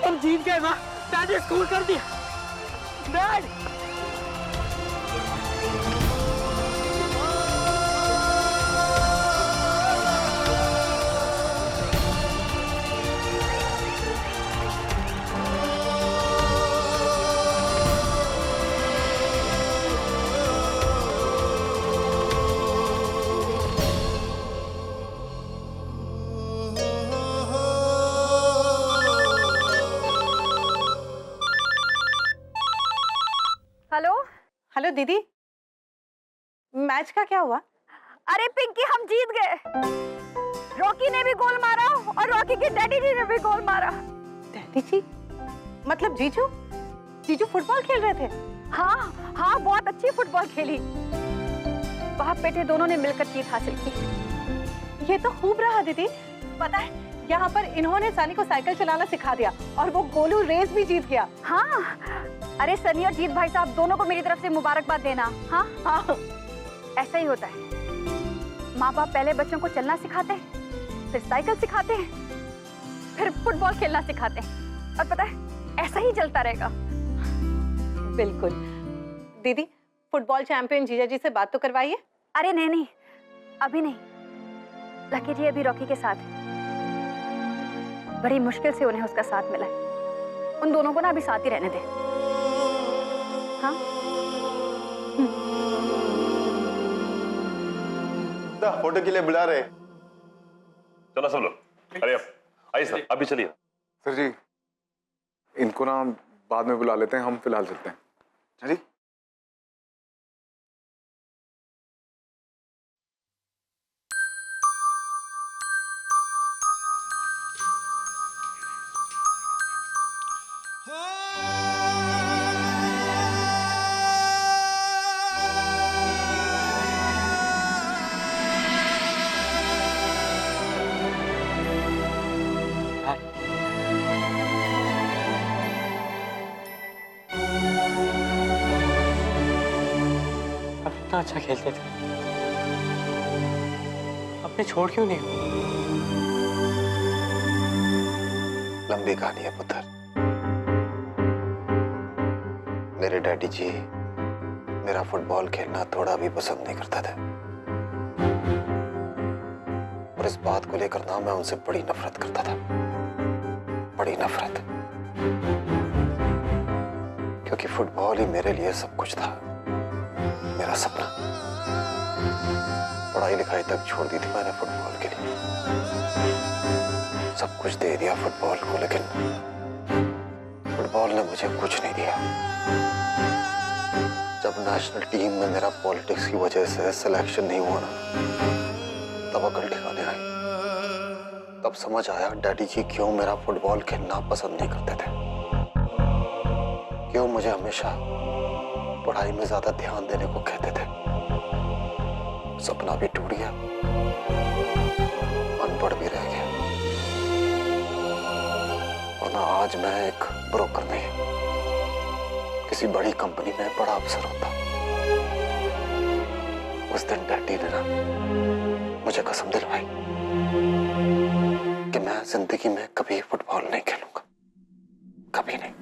हम जीत गए माँ, डैडी स्कोर कर दिया। Dad hello. हेलो दीदी, मैच का क्या हुआ? अरे पिंकी, हम जीत गए। रॉकी ने भी गोल मारा और रॉकी के डैडी जी ने भी गोल मारा। डैडी जी मतलब जीजू? जीजू फुटबॉल खेल रहे थे? हाँ हाँ, बहुत अच्छी फुटबॉल खेली। बाप बेटे दोनों ने मिलकर जीत हासिल की। ये तो खूब रहा दीदी। पता है, यहाँ पर इन्होंने सनी को साइकिल चलाना सिखा दिया और वो गोलू रेस भी जीत गया। हाँ, अरे सनी और जीत भाई साहब दोनों को मेरी तरफ से मुबारकबाद देना। हाँ हाँ, ऐसा ही होता है। माँ बाप पहले बच्चों को चलना सिखाते हैं, फिर साइकिल सिखाते हैं, फिर फुटबॉल खेलना सिखाते हैं, और पता है ऐसा ही चलता रहेगा। बिल्कुल। दीदी, फुटबॉल चैंपियन जीजा जी से बात तो करवाइए। अरे नहीं नहीं, अभी नहीं। लकी जी अभी रॉकी के साथ है। बड़ी मुश्किल से उन्हें उसका साथ मिला है। उन दोनों को ना अभी साथ ही रहने दे। हाँ फोटो के लिए बुला रहे। चलो सब लोग, अरे आइए सर, अभी चलिए। सर जी, इनको ना बाद में बुला लेते हैं, हम फिलहाल चलते हैं। चलिए। आप इतना अच्छा खेलते थे, आपने छोड़ क्यों नहीं? लंबी कहानी है पुत्र। मेरे डैडी जी मेरा फुटबॉल खेलना थोड़ा भी पसंद नहीं करते थे, और इस बात को लेकर ना मैं उनसे बड़ी नफरत करता था, बड़ी नफरत। क्योंकि फुटबॉल ही मेरे लिए सब कुछ था, मेरा सपना। पढ़ाई लिखाई तक छोड़ दी थी मैंने फुटबॉल के लिए, सब कुछ दे दिया फुटबॉल को, लेकिन फुटबॉल ने मुझे कुछ नहीं दिया। जब नेशनल टीम में मेरा पॉलिटिक्स की वजह से सिलेक्शन नहीं हुआ ना, तब अकल ठिकाने आई। तब समझ आया डैडी जी क्यों मेरा फुटबॉल खेलना पसंद नहीं करते थे, क्यों मुझे हमेशा पढ़ाई में ज्यादा ध्यान देने को कहते थे। सपना भी टूट गया, अनपढ़ भी रह गया, वरना आज मैं एक ब्रोकर नहीं, किसी बड़ी कंपनी में बड़ा अफसर होता। उस दिन डैडी ने ना मुझे कसम दिलवाई कि मैं जिंदगी में कभी फुटबॉल नहीं खेलूंगा, कभी नहीं।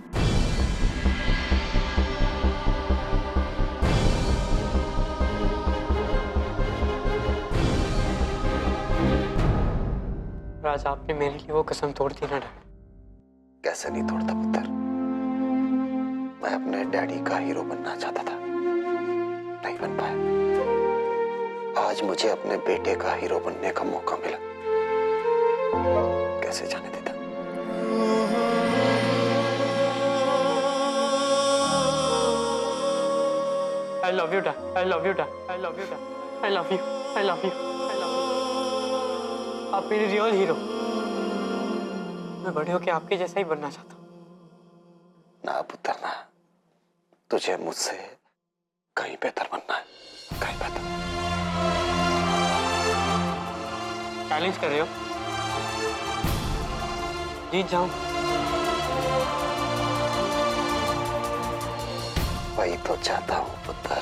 आज आपने मेरे लिए वो कसम तोड़ दी ना डैड। कैसे नहीं तोड़ता पुत्र, मैं अपने डैडी का हीरो बनना चाहता था, नहीं बन पाया। आज मुझे अपने बेटे का हीरो बनने का मौका मिला, कैसे जाने देता। I love you, Dad. I love you, Dad. I love you, Dad. I love you. I love you. I love you. आप मेरे रियल हीरो। मैं बड़े होके आपके जैसा ही बनना चाहता हूँ। ना पुत्र ना, तुझे मुझसे कहीं बेहतर बनना है, कहीं बेहतर। चैलेंज कर रहे हो? जीत जाऊं? वही तो चाहता हूँ पुत्र।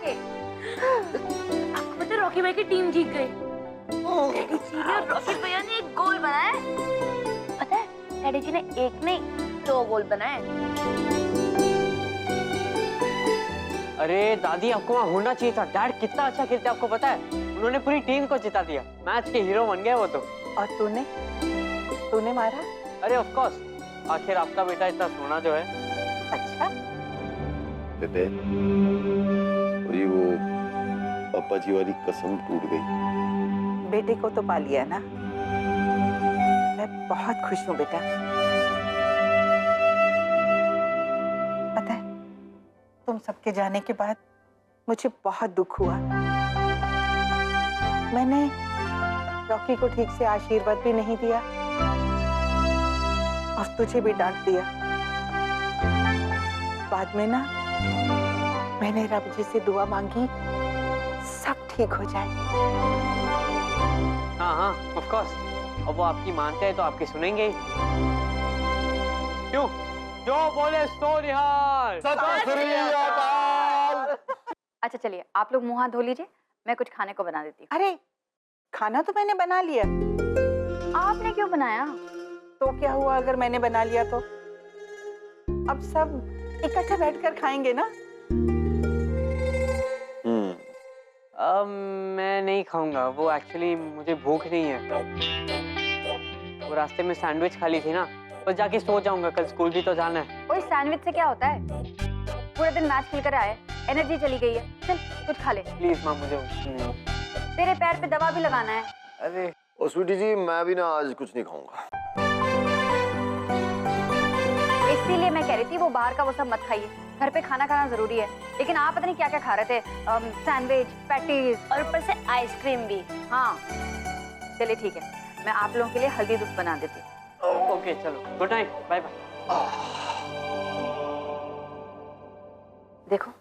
के। आपको पता है रॉकी भाई की टीम जीत गई। डैडी जी ने और रॉकी भैया ने एक गोल बनाया है। पता है डैडी जी ने एक नहीं 2 गोल बनाए। अरे दादी, आपको वहाँ होना चाहिए था। डैड कितना अच्छा खेलते हैं आपको पता है। उन्होंने पूरी टीम को जिता दिया। मैच के हीरो बन गए वो तो। और तूने मारा? अरे ऑफ कोर्स, आखिर आपका बेटा इतना सोना जो है। अच्छा, बेटे, वही वो पापा जी वाली कसम टूट गई। बेटे को तो पा लिया ना। मैं बहुत खुश हूँ बेटा। पता है, तुम सबके जाने के बाद मुझे बहुत दुख हुआ। मैंने रॉकी को ठीक से आशीर्वाद भी नहीं दिया और तुझे भी डांट दिया। बाद में ना मैंने रब जी से दुआ मांगी, सब ठीक हो जाए। हाँ ऑफ कोर्स। अब वो आपकी मानते हैं तो आपकी सुनेंगे ही। क्यों? जो बोले सो निहाल। अच्छा चलिए, आप लोग मुंह हाथ धो लीजिए, मैं कुछ खाने को बना देती हूँ। अरे खाना तो मैंने बना लिया। आपने क्यों बनाया? तो क्या हुआ अगर मैंने बना लिया तो? अब सब इकट्ठे बैठकर खाएंगे ना। मैं नहीं खाऊंगा। वो एक्चुअली मुझे भूख नहीं है। वो रास्ते में सैंडविच खा ली थी ना, बस जाके सो जाऊंगा। कल स्कूल भी तो जाना है। कोई सैंडविच से क्या होता है? पूरा दिन मैच खेल कर आए, एनर्जी चली गई है। चल कुछ खा ले। प्लीज माँ, मुझे तेरे पैर पे दवा भी लगाना है। अरे ओ स्वीटी जी, मैं भी ना आज कुछ नहीं खाऊंगा। इसीलिए मैं कह रही थी वो बाहर का वो सब मत खाइए। घर पे खाना खाना जरूरी है। लेकिन आप पता नहीं क्या क्या खा रहे थे। सैंडविच, पैटीज और ऊपर से आइसक्रीम भी। हाँ चलिए ठीक है, मैं आप लोगों के लिए हल्दी दूध बना देती हूँ। ओके चलो, गुड नाइट, बाय बाय। देखो,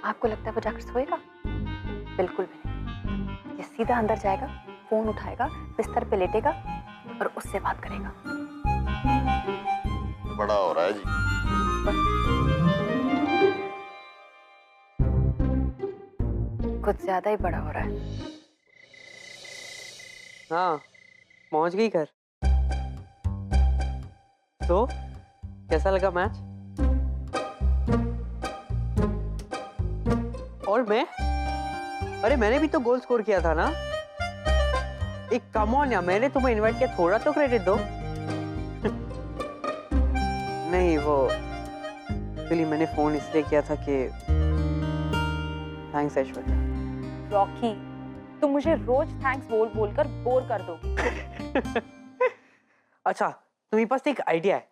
आपको लगता है वो जाकर सोएगा? बिल्कुल भी नहीं। ये सीधा अंदर जाएगा, फोन उठाएगा, बिस्तर पे लेटेगा और उससे बात करेगा। बड़ा हो रहा है जी। कुछ ज्यादा ही बड़ा हो रहा है। हाँ, पहुंच गई घर। तो कैसा लगा मैच? और मैं? अरे मैंने भी तो गोल स्कोर किया था ना। एक कम ऑन यार, मैंने तुम्हें इनवाइट किया, थोड़ा तो क्रेडिट दो। नहीं, वो एक्चुअली मैंने फोन इसलिए किया था कि थैंक्स ऐश्वर्या। रॉकी, तुम मुझे रोज थैंक्स बोल बोल कर बोर कर दोगे। अच्छा, तुम्हारे पास एक आइडिया है।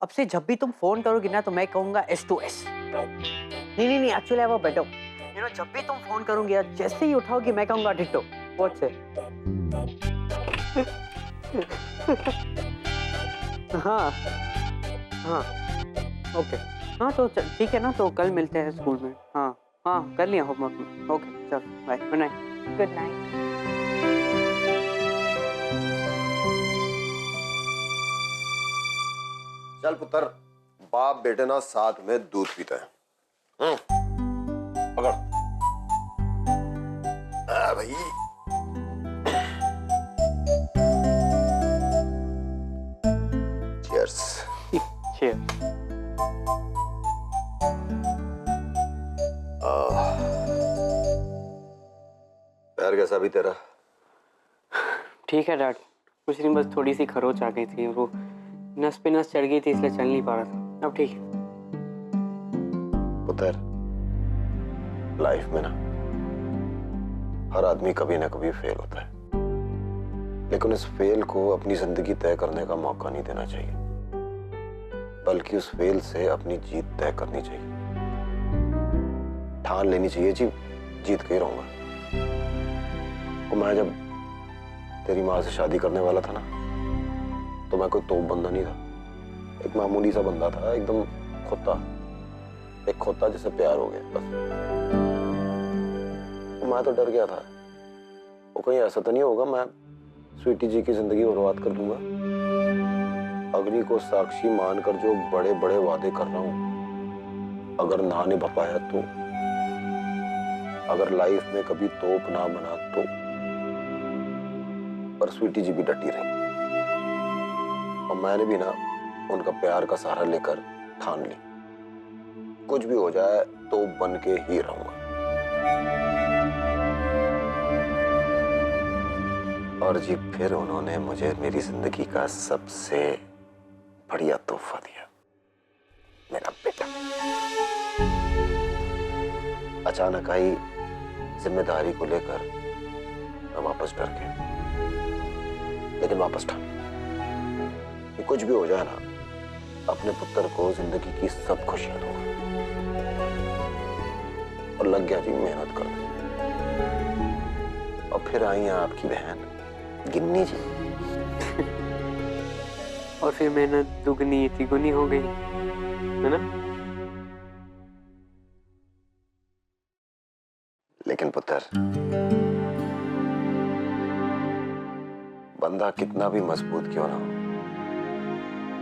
अब से जब भी तुम फोन करोगी ना तो मैं कहूंगा S2S। नहीं, actually I have a better. You know, जब भी तुम फोन करोगी या जैसे ही उठाओगी मैं कहूंगा डिट्टो। What's it? हाँ ओके। हाँ तो ठीक है ना, तो कल मिलते हैं स्कूल में। हाँ कर लिया होमवर्क में। ओके चल bye, good night. Good night. चल पुत्र, बाप बेटे ना साथ में दूध पीते हैं। पकड़। भाई चीयर्स। चीयर्स। पैर कैसा भी तेरा? ठीक है डैड, कुछ नहीं, बस थोड़ी सी खरोच आ गई थी। वो नस पे नस चढ़ गई थी, इसलिए चल नहीं पा रहा था। अब ठीक है। पुत्र, लाइफ में ना हर आदमी कभी ना कभी फेल होता है, लेकिन उस फेल को अपनी जिंदगी तय करने का मौका नहीं देना चाहिए, बल्कि उस फेल से अपनी जीत तय करनी चाहिए। ठान लेनी चाहिए जी, जीत के ही रहूंगा। और मैं जब तेरी माँ से शादी करने वाला था ना, तो मैं कोई तोप बंदा नहीं था। एक मामूली सा बंदा था, एकदम खोता, एक खोता जिसे प्यार हो गया बस। मैं तो डर गया था, वो कहीं ऐसा तो नहीं होगा मैं स्वीटी जी की जिंदगी बर्बाद कर दूंगा। अग्नि को साक्षी मानकर जो बड़े बड़े वादे कर रहा हूं, अगर ना निभा पाया तो अगर लाइफ में कभी तोप ना बना तो। पर स्वीटी जी भी डटी रही और मैंने भी ना उनका प्यार का सहारा लेकर ठान ली, कुछ भी हो जाए तोप बन के ही रहूंगा। और जी फिर उन्होंने मुझे मेरी जिंदगी का सबसे बढ़िया तोहफा दिया, मेरा बेटा। अचानक आई जिम्मेदारी को लेकर मैं वापस डर गया, लेकिन वापस ठान कि कुछ भी हो जाए ना, अपने पुत्र को जिंदगी की सब खुशियां दूंगा। और लग गया जी मेहनत कर। और फिर आई हैं आपकी बहन गिन्नी जी। और फिर मेहनत दुगनी तिगुनी हो गई, है ना? लेकिन पुत्र, बंदा कितना भी मजबूत क्यों ना हो,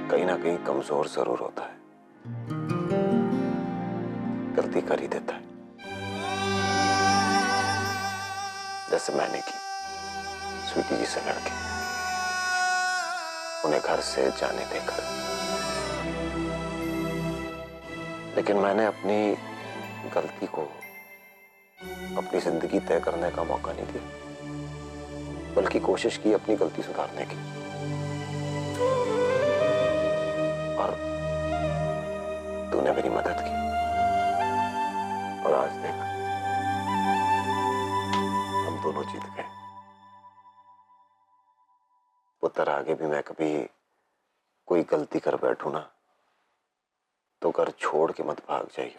कहीं ना कहीं कमजोर जरूर होता है, गलती कर ही देता है। जैसे मैंने की स्वीटी जी से लड़के, उन्हें घर से जाने देकर। लेकिन मैंने अपनी गलती को अपनी जिंदगी तय करने का मौका नहीं दिया, बल्कि कोशिश की अपनी गलती सुधारने की। और तूने मेरी मदद की, और आज देख हम दोनों जीत गए। पुत्र, आगे भी मैं कभी कोई गलती कर बैठूं ना, तो घर छोड़ के मत भाग जाइए,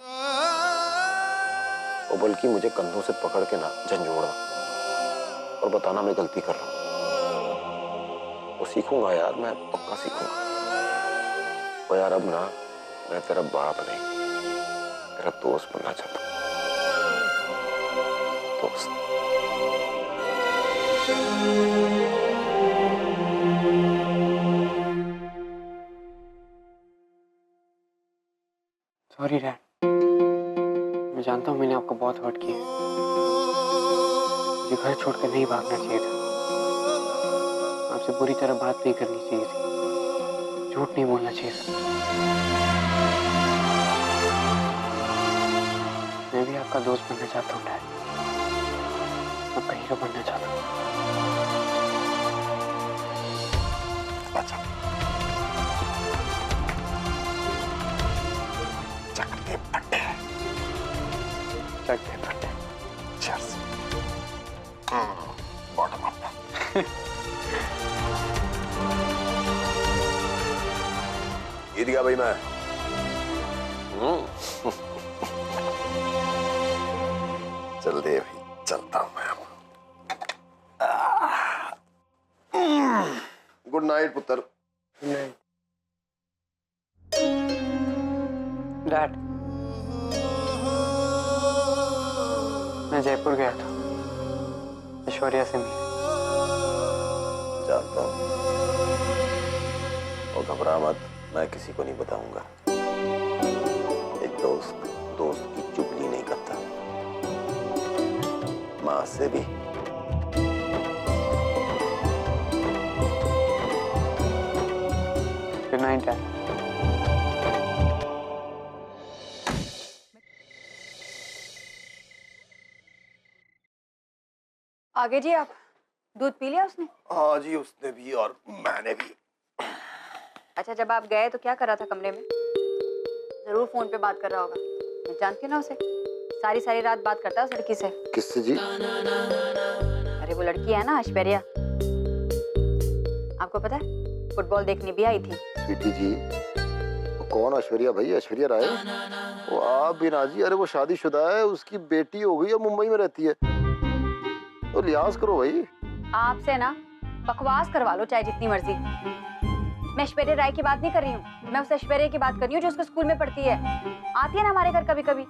और बल्कि मुझे कंधों से पकड़ के ना झंझोड़ना और बताना मैं गलती कर रहा हूं। वो सीखूंगा यार, मैं पक्का सीखूंगा। और यार अब ना मैं तेरा बाप नहीं, तेरा दोस्त बनना चाहता हूं। दोस्त। सॉरी डैड, मैं जानता हूँ मैंने आपको बहुत हर्ट किया। मुझे घर छोड़कर नहीं भागना चाहिए था, आपसे बुरी तरह बात नहीं करनी चाहिए थी, झूठ नहीं बोलना चाहिए था। मैं भी आपका दोस्त बनना चाहता हूँ डैड, आपका हीरो बनना चाहता हूँ। अच्छा, चकते पट्टे चकते पट्टे। Cheers. Bottom up. जीत गया भाई मैं। चल दे भाई, चलता हूं मैं अब। गुड नाइट पुत्र। डैड, मैं जयपुर गया था ऐश्वर्या से मिलने। जानता हूं, और घबरा मत, मैं किसी को नहीं बताऊंगा। एक दोस्त की चुगली नहीं करता, मां से भी। Good night dad. आगे जी, आप दूध पी लिया उसने? हाँ जी, उसने भी और मैंने भी। अच्छा, जब आप गए तो क्या कर रहा था कमरे में? जरूर फोन पे बात कर रहा होगा, मैं जानती हूँ ना उसे, सारी रात बात करता है उस लड़की से। किससे जी? अरे वो लड़की है ना ऐश्वर्या, आपको पता है फुटबॉल देखने भी आई थी। स्वीटी जी, वो कौन ऐश्वर्या भाई? ऐश्वर्या राय? वो आप भी ना जी, अरे वो शादीशुदा है, उसकी बेटी हो गई है, मुंबई में रहती है, तो लिहाज करो भाई। आपसे ना बकवास करवा लो चाहे जितनी मर्जी, मैं ऐश्वर्या राय की बात नहीं कर रही हूँ, मैं उस ऐश्वर्या की बात कर रही हूँ जो उसके स्कूल में पढ़ती है, आती है ना हमारे घर कभी कभी।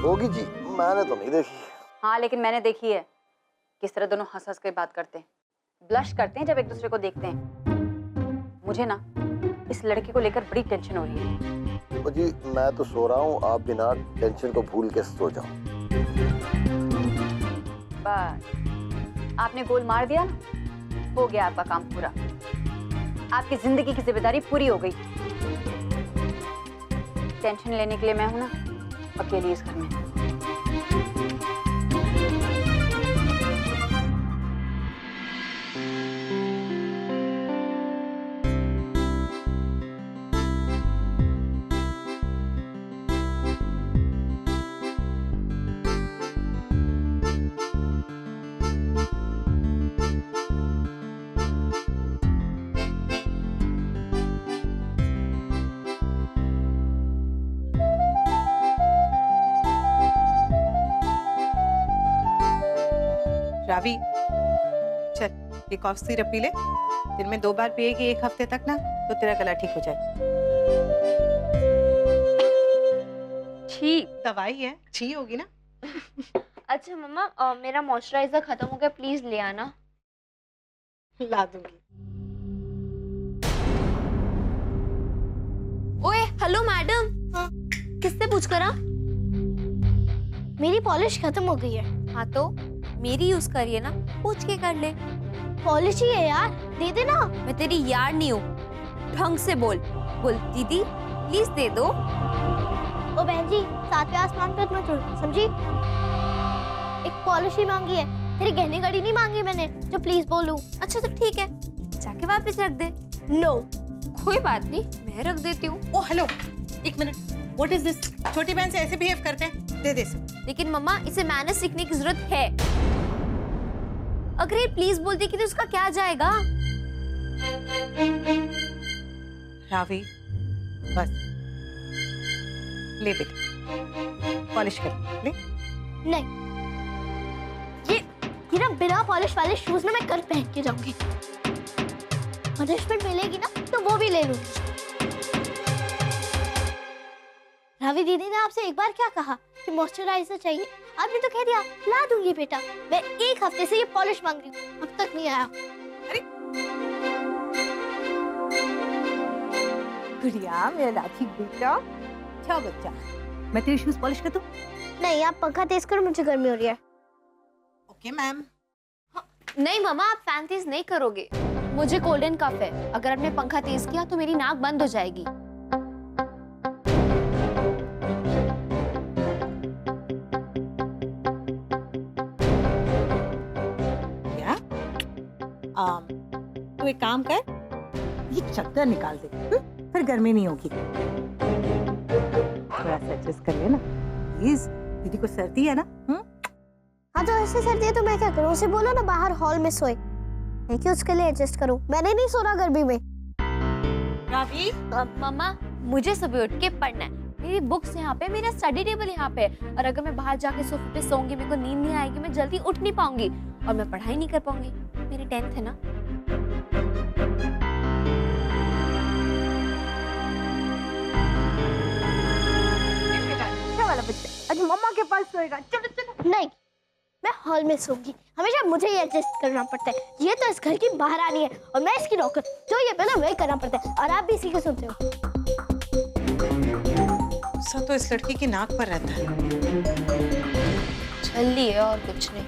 होगी जी, मैंने तो नहीं देखी। हाँ, लेकिन मैंने देखी है किस तरह दोनों हंस हंस के बात करते हैं, ब्लश करते हैं जब एक दूसरे को देखते हैं। मुझे ना इस लड़की को लेकर बड़ी टेंशन हो रही है। जी मैं तो सो रहा हूँ, आप बिना टेंशन को भूल के सो जाओ। बस आपने गोल मार दिया ना, हो गया आपका काम पूरा। आपकी जिंदगी की जिम्मेदारी पूरी हो गई। टेंशन लेने के लिए मैं हूं ना, अकेली इस घर में। रावी, चल ये कॉफ सिरप पी ले। दिन में 2 बार पिएगी 1 हफ्ते तक ना, तो तेरा गला ठीक हो जाए। ठीक दवाई है, अच्छी होगी ना। अच्छा मम्मा, मेरा मॉइस्चराइजर खत्म हो गया, प्लीज ले आना। ला दूंगी। ओए हेलो मैडम, किससे पूछ करा? मेरी पॉलिश खत्म हो गई है। हाँ तो मेरी यूज करिए ना, पूछ के कर ले। पॉलिश ही है यार, दे दे ना। मैं तेरी यार नहीं हूँ, ढंग से बोल। बोल दीदी प्लीज दे दो। ओ बहन जी, 7वें आसमान पे मत उड़, समझी? एक पॉलिश ही मांगी है, तेरी गहने घड़ी नहीं मांगी मैंने जो प्लीज बोलूं। अच्छा तो ठीक है, जाके वापस रख दे। नो कोई बात नहीं, मैं रख देती हूँ। Oh hello, 1 minute. What is this? छोटी बहन से ऐसे बिहेव करते हैं? दे दे सब। लेकिन मम्मा इसे मैनर्स सीखने की जरूरत है। अगर ये प्लीज बोलती कि तो उसका क्या जाएगा? रावी बस ले बेटा, पॉलिश कर ले। नहीं, ये ना बिना पॉलिश वाले शूज ना मैं कल पहन के जाऊंगी। पनिशमेंट मिलेगी ना तो वो भी ले लूंगी। रावी दीदी ने आपसे एक बार क्या कहा कि मॉइस्चराइजर चाहिए? आपने तो कह दिया ला दूंगी बेटा। मैं 1 हफ्ते से ये पॉलिश मांग रही हूँ, अब तक नहीं आया। अरे गुड़िया, मेरा लाठी बेटा, अच्छा बच्चा। मैं तेरे शूज पॉलिश कर दूं? नहीं, आप पंखा तेज करो, मुझे गर्मी हो रही है। Okay ma'am. नहीं मामा, आप फैन तेज नहीं करोगे। मुझे कोल्ड एंड कफ है, अगर आपने पंखा तेज किया तो मेरी नाक बंद हो जाएगी। तू एक काम कर, ये चद्दर निकाल दे, फिर गर्मी नहीं होगी। थोड़ा सा एडजस्ट कर लेना प्लीज, दीदी को सर्दी है ना। हाँ तो ऐसे सर्दी है तो मैं क्या करूँ? उसे बोलो ना बाहर हॉल में सोए, मैं क्यों उसके लिए एडजस्ट करूँ? मैंने नहीं सोना गर्मी में। रावी, मम्मा मुझे सुबह उठ के पढ़ना है, मेरी बुक्स यहाँ पे, मेरा स्टडी टेबल यहाँ पे, और अगर मैं बाहर जाके सोफे पे सोऊंगी मेरे को नींद नहीं आएगी, मैं जल्दी उठ नहीं पाऊंगी और मैं पढ़ाई नहीं कर पाऊंगी। मेरी 10th है ना। वाला बच्चा आज मम्मा के पास सोएगा। चलो चलो। नहीं, मैं हॉल में सोऊंगी, हमेशा मुझे ही एडजस्ट करना पड़ता है। ये तो इस घर की महारानी है और मैं इसकी नौकर, जो ये पहले वही करना पड़ता है, और आप भी इसी को सुनते हो। सब तो इस लड़की की नाक पर रहता है। छल्ली है और कुछ नहीं।